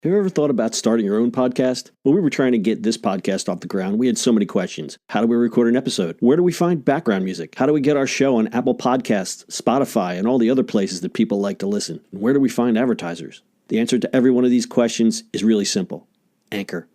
Have you ever thought about starting your own podcast? When we were trying to get this podcast off the ground, we had so many questions. How do we record an episode? Where do we find background music? How do we get our show on Apple Podcasts, Spotify, and all the other places that people like to listen? And where do we find advertisers? The answer to every one of these questions is really simple. Anchor.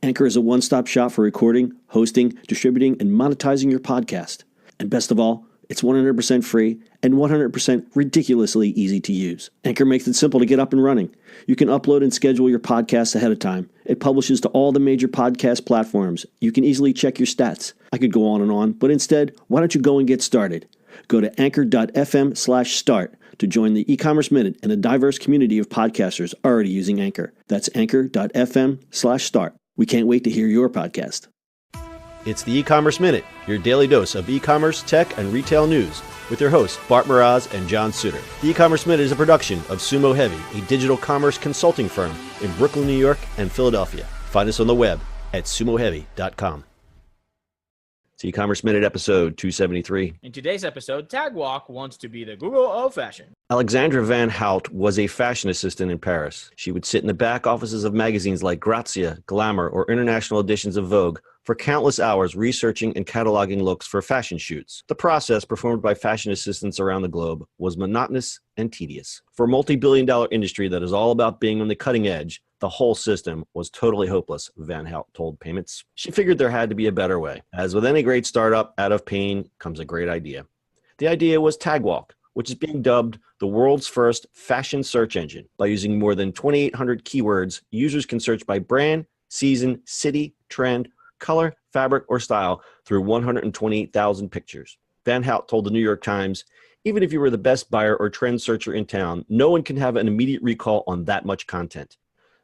Anchor is a one-stop shop for recording, hosting, distributing, and monetizing your podcast. And best of all, it's 100% free and 100% ridiculously easy to use. Anchor makes it simple to get up and running. You can upload and schedule your podcasts ahead of time. It publishes to all the major podcast platforms. You can easily check your stats. I could go on, but instead, why don't you go and get started? Go to anchor.fm/start to join the e-commerce minute and a diverse community of podcasters already using Anchor. That's anchor.fm/start. We can't wait to hear your podcast. It's the E-commerce Minute, your daily dose of e-commerce, tech, and retail news with your hosts, Bart Mraz and John Suter. The E-commerce Minute is a production of Sumo Heavy, a digital commerce consulting firm in Brooklyn, New York, and Philadelphia. Find us on the web at sumoheavy.com. It's E-commerce Minute episode 273. In today's episode, Tagwalk wants to be the Google of fashion. Alexandra Van Hout was a fashion assistant in Paris. She would sit in the back offices of magazines like Grazia, Glamour, or international editions of Vogue for countless hours researching and cataloging looks for fashion shoots. The process, performed by fashion assistants around the globe, was monotonous and tedious. For a multi-billion-dollar industry that is all about being on the cutting edge, the whole system was totally hopeless, Van Hout told Payments. She figured there had to be a better way. As with any great startup, out of pain comes a great idea. The idea was Tagwalk, which is being dubbed the world's first fashion search engine. By using more than 2,800 keywords, users can search by brand, season, city, trend, color, fabric, or style through 128,000 pictures. Van Hout told the New York Times, even if you were the best buyer or trend searcher in town, no one can have an immediate recall on that much content.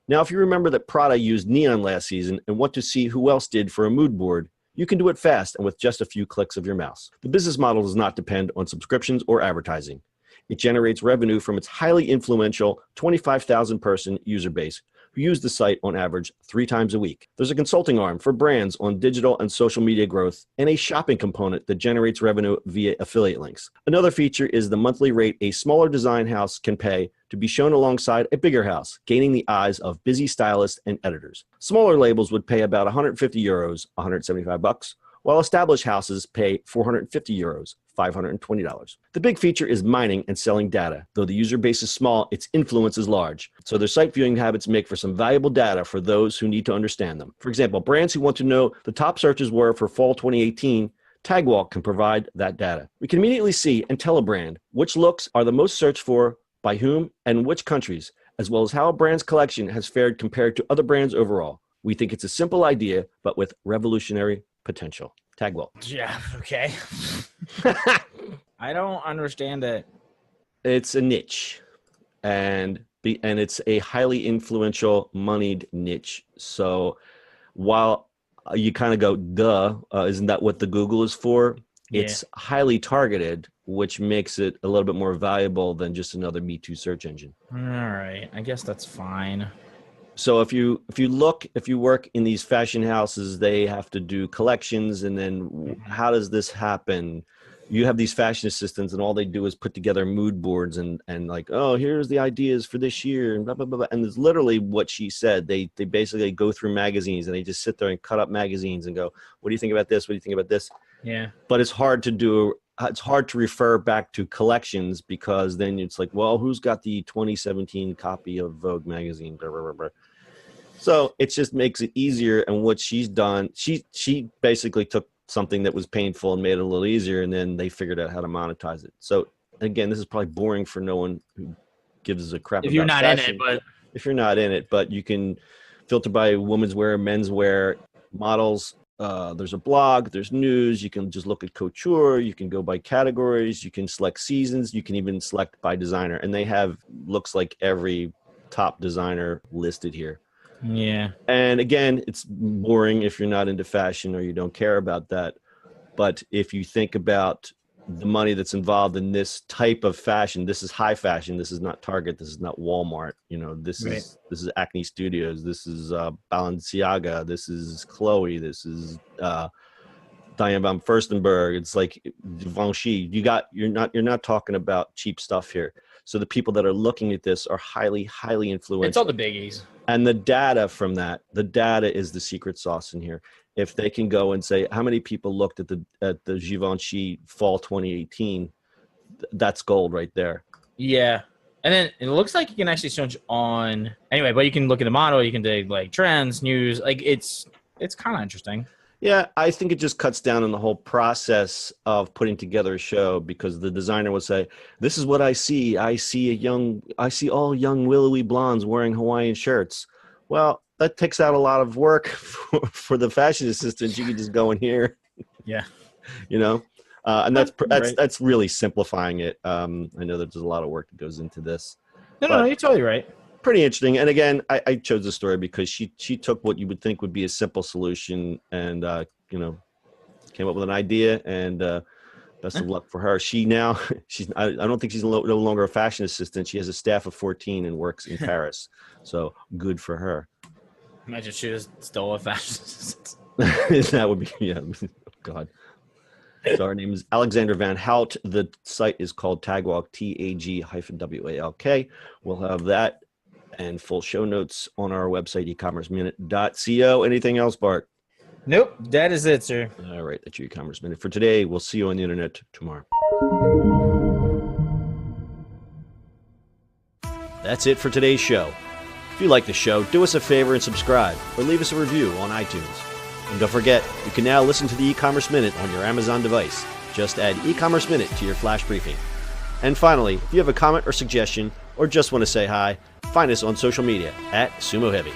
Now, if you remember that Prada used neon last season and want to see who else did for a mood board, you can do it fast and with just a few clicks of your mouse. The business model does not depend on subscriptions or advertising. It generates revenue from its highly influential 25,000 person user base, who use the site on average 3 times a week. There's a consulting arm for brands on digital and social media growth and a shopping component that generates revenue via affiliate links. Another feature is the monthly rate a smaller design house can pay to be shown alongside a bigger house, gaining the eyes of busy stylists and editors. Smaller labels would pay about 150 euros, 175 bucks, while established houses pay 450 euros, $520. The big feature is mining and selling data. Though the user base is small, its influence is large. So their site viewing habits make for some valuable data for those who need to understand them. For example, brands who want to know the top searches were for fall 2018, Tagwalk can provide that data. We can immediately see and tell a brand which looks are the most searched for, by whom, and which countries, as well as how a brand's collection has fared compared to other brands overall. We think it's a simple idea, but with revolutionary potential. Tagwalk. Yeah, okay. I don't understand it. It's a niche, and it's a highly influential, moneyed niche. So while you kind of go, duh, isn't that what the Google is for? Yeah. It's highly targeted, which makes it a little bit more valuable than just another Me Too search engine. All right, I guess that's fine. So if you work in these fashion houses, they have to do collections, and then how does this happen? You have these fashion assistants, and all they do is put together mood boards and like, oh, here's the ideas for this year, and blah blah blah, blah. And it's literally what she said. They basically go through magazines, and they just sit there and cut up magazines and go, what do you think about this? What do you think about this? Yeah. But it's hard to do. It's hard to refer back to collections because then it's like, well, who's got the 2017 copy of Vogue magazine? Blah, blah, blah, blah. So it just makes it easier. And what she's done, she basically took something that was painful and made it a little easier, and then they figured out how to monetize it. So again, this is probably boring for no one who gives a crap if about you're not fashion. in it, but if you're not in it, but you can filter by women's wear, men's wear, models. There's a blog, there's news, you can just look at couture, you can go by categories, you can select seasons, you can even select by designer. And they have looks like every top designer listed here. Yeah. And again, it's boring if you're not into fashion or you don't care about that. But if you think about the money that's involved in this type of fashion, this is high fashion. This is not Target. This is not Walmart. You know, this is Acne Studios. This is Balenciaga. This is Chloe. This is Diane von Furstenberg. It's like Givenchy. You're not talking about cheap stuff here. So the people that are looking at this are highly, highly influential. It's all the biggies. And the data from that, the data is the secret sauce in here. If they can go and say how many people looked at the Givenchy Fall 2018, that's gold right there. Yeah. And then it looks like you can actually search on anyway, but you can look at the model, you can do like trends, news, like it's kind of interesting. Yeah, I think it just cuts down on the whole process of putting together a show, because the designer will say, "This is what I see. I see all young willowy blondes wearing Hawaiian shirts." Well, that takes out a lot of work for the fashion assistant. You can just go in here. Yeah. And Right. that's really simplifying it. I know that there's a lot of work that goes into this. No, you're totally right. Pretty interesting. And again, I chose the story because she took what you would think would be a simple solution and came up with an idea, and best of luck for her. I don't think she's no longer a fashion assistant. She has a staff of 14 and works in Paris. So good for her. Imagine she was still a fashion assistant. That would be, oh God. So our name is Alexander Van Hout. The site is called Tagwalk, TAG-WALK. We'll have that and full show notes on our website, ecommerceminute.co. Anything else, Bart? Nope, that is it, sir. All right, that's your e-commerce minute for today. We'll see you on the internet tomorrow. That's it for today's show. If you like the show, do us a favor and subscribe, or leave us a review on iTunes. And don't forget, you can now listen to the e-commerce minute on your Amazon device. Just add e-commerce minute to your flash briefing. And finally, if you have a comment or suggestion, or just want to say hi, find us on social media @Sumo Heavy.